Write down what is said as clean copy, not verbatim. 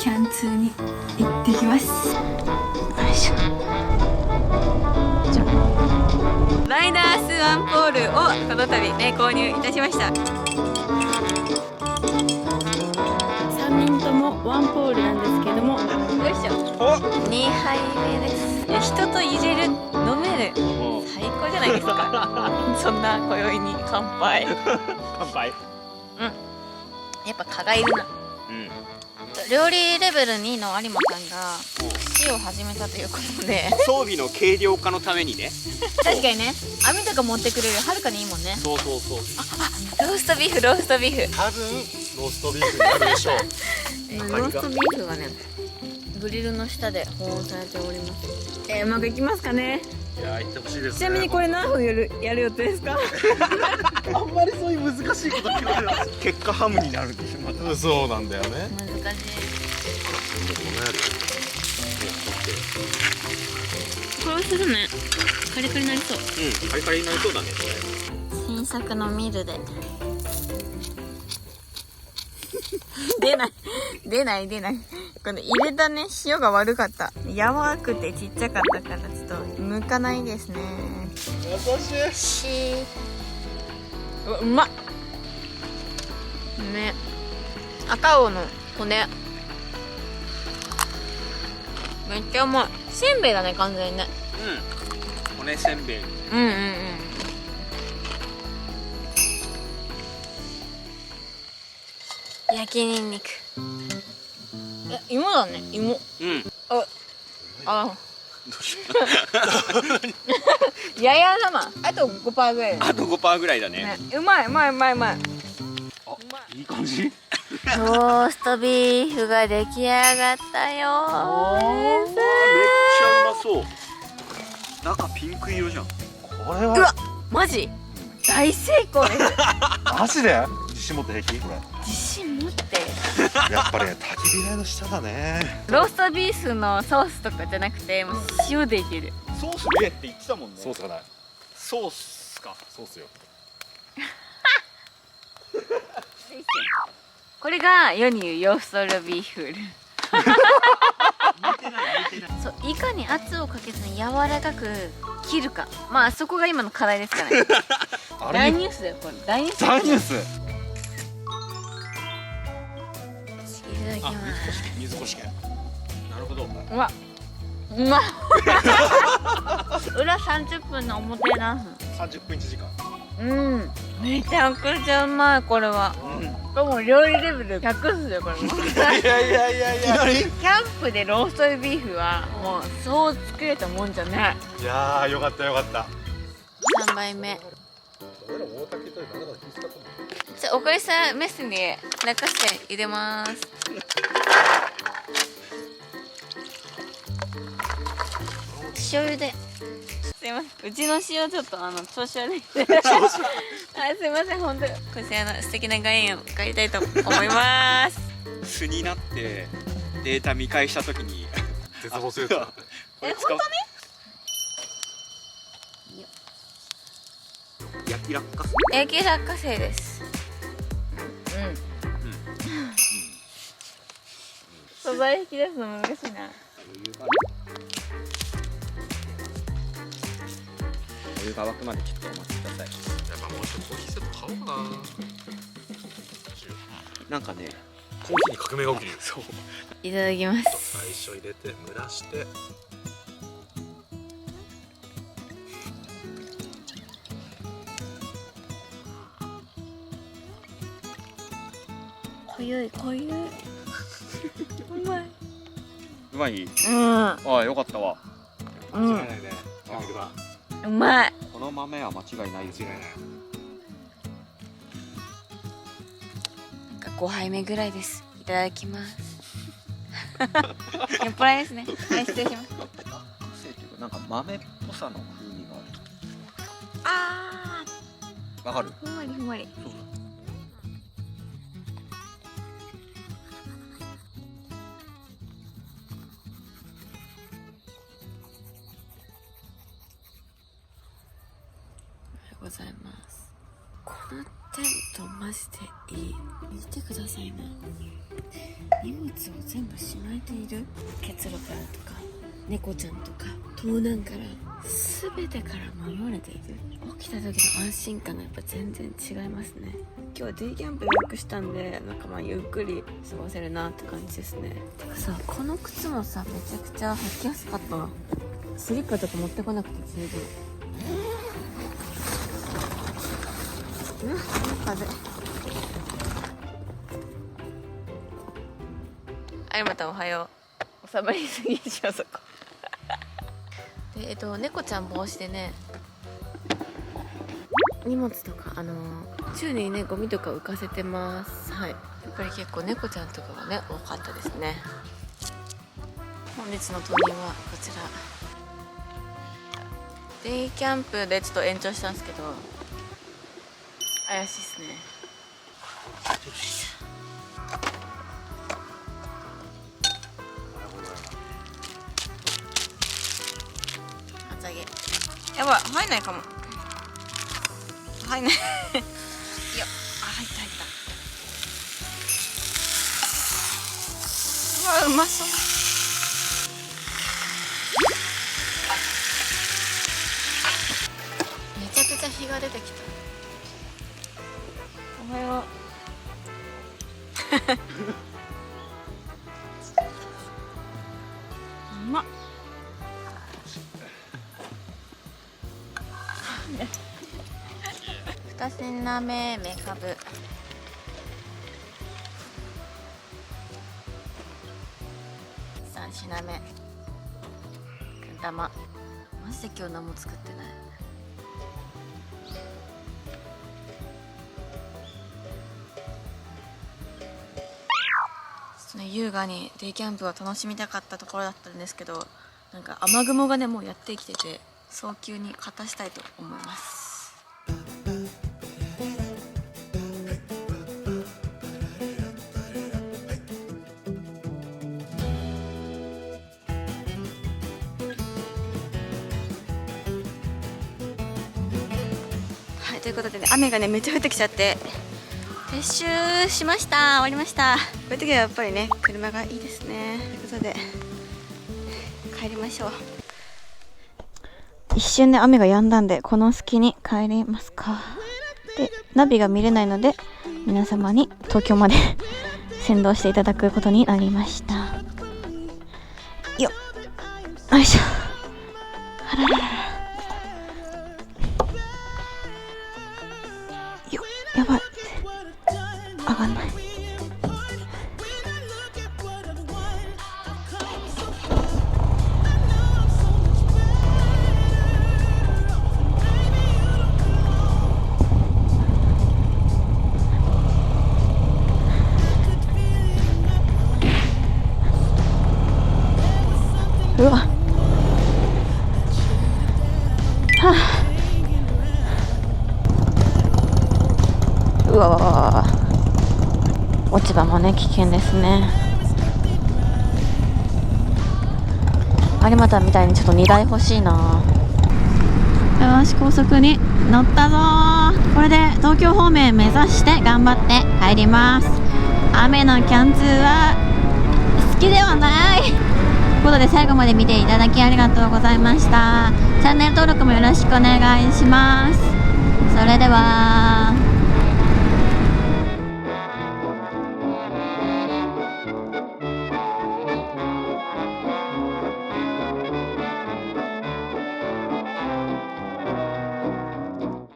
キャンツーに行ってきます。よいしょ。じゃライダースワンポールをこの度ね購入いたしました。3人ともワンポールなんですけども、よいしょ。2杯目です。人と入れる飲める最高じゃないですか。そんな今宵に乾杯。乾杯。やっぱ蚊がいるな。料理レベル2の有馬さんが死を始めたということで、装備の軽量化のためにね。確かにね、網とか持ってくれるはるかにいいもんね。そうそうそう。ローストビーフ、ローストビーフ。多分ローストビーフになるでしょう。ローストビーフがね、グリルの下で保温されております。うまくいきますかね。いやー、言ってほしいですね。ちなみにこれ何分やる予定ですか。あんまりそういう難しいこと聞かれない。結果ハムになるんでしょ。またそうなんだよね。難しい。これ美味しそうね。カリカリになりそう。カリカリになりそうだね。新作のミルで出ないこの入れたね塩が悪かった。柔らくてちっちゃかったからちょっと向かないですね。優しい。うまっね。赤王の骨めっちゃうまい。せんべいだね完全にね。骨せんべい。焼きニンニク。芋だね、芋。あどうしたややだな。あと5%ぐらいだね。あと5%ぐらいだね。うまい。いい感じ。ローストビーフが出来上がったよめっちゃうまそう。中ピンク色じゃん。これうわはマジ大成功です。マジで自信持って平気これ。自信持って。やっぱりね、焚き火台の下だね。ローストビーフのソースとかじゃなくてもう塩でいける。ソースでって言ってたもんね。ソースがない。ソースか。ソースよ。これが世に言うローストビーフ。そう、いかに圧をかけずに柔らかく切るか、まあそこが今の課題ですからね。大ニュースだよこれ。大ニュース。大ニュース。いただきます。水越券。なるほど。うわうまっ。裏30分の表何分。30分1時間。めちゃくちゃうまいこれは。でも料理レベル100っすよこれも。いやいきなり。キャンプでローストビーフはもうそう作れたもんじゃない。いやー、よかったよかった。3杯目。俺ら大竹と誰だか気遣ったもん。じゃあおかりさんメスに泣かして入れます。醤油で。すいません、うちの塩ちょっと調子悪いんで。はい、すいません本当。これ素敵な概念を買いたいと思います。素になってデータ見返したときに絶望するやつ。本当に？焼き落花焼き落花生です。素材引き出すの難しいな。お湯が沸くまでちょっとお待ちください。やっぱもうちょっとコーヒーセット買おうかな。なんかね、コーヒーに革命が起きるよ。そう。いただきます。最初入れて蒸らして。濃ゆい。うまい。うまい。あああ、よかったわ。間違いないね。うまい。この豆は間違いないですね。5杯目ぐらいです。いただきます。酔っ払いですね。はい、失礼します。なんか豆っぽさの風味があわかる？ふんわり。そう。ございます。このテントマジでいい。見てくださいな。荷物を全部しまえている。結露からとか猫ちゃんとか盗難から全てから守れている。起きた時の安心感がやっぱ全然違いますね。今日はデイキャンプ予約したんで、なんかまあゆっくり過ごせるなって感じですね。てかさ、この靴もさ、めちゃくちゃ履きやすかったな。スリッパとか持ってこなくて十分。風。有馬おはよう。収まりすぎでしょそこで猫ちゃん帽子でね、荷物とか宙にねゴミとか浮かせてます。はい、やっぱり結構猫ちゃんとかがね多かったですね。本日の投入はこちら。デイキャンプでちょっと延長したんですけど怪しいですね。厚揚げやばい、入んないかも。入んないいや、あ、入った入った。うわ、うまそう。めちゃくちゃ日が出てきた。おはよううまっ2品目、めかぶ。3品目、くん玉。マジで今日何も作ってない。優雅にデイキャンプを楽しみたかったところだったんですけど、なんか雨雲がねもうやってきてて、早急に片したいと思います。はい、ということでね、雨がねめっちゃ降ってきちゃって撤収しました。終わりました。こういう時はやっぱりね車がいいですね。ということで帰りましょう。一瞬で雨が止んだんで、この隙に帰りますか。で、ナビが見れないので皆様に東京まで先導していただくことになりました。よっ、よいしょ。あらららら、よっ、やばい、上がんない。うわ、はあ、うわわわわ、落ち葉もね危険ですね。有馬みたいにちょっと荷台欲しいな。よし、高速に乗ったぞー。これで東京方面目指して頑張って帰ります。雨のキャンツーは好きではないということで、最後まで見ていただきありがとうございました。チャンネル登録もよろしくお願いします。それでは。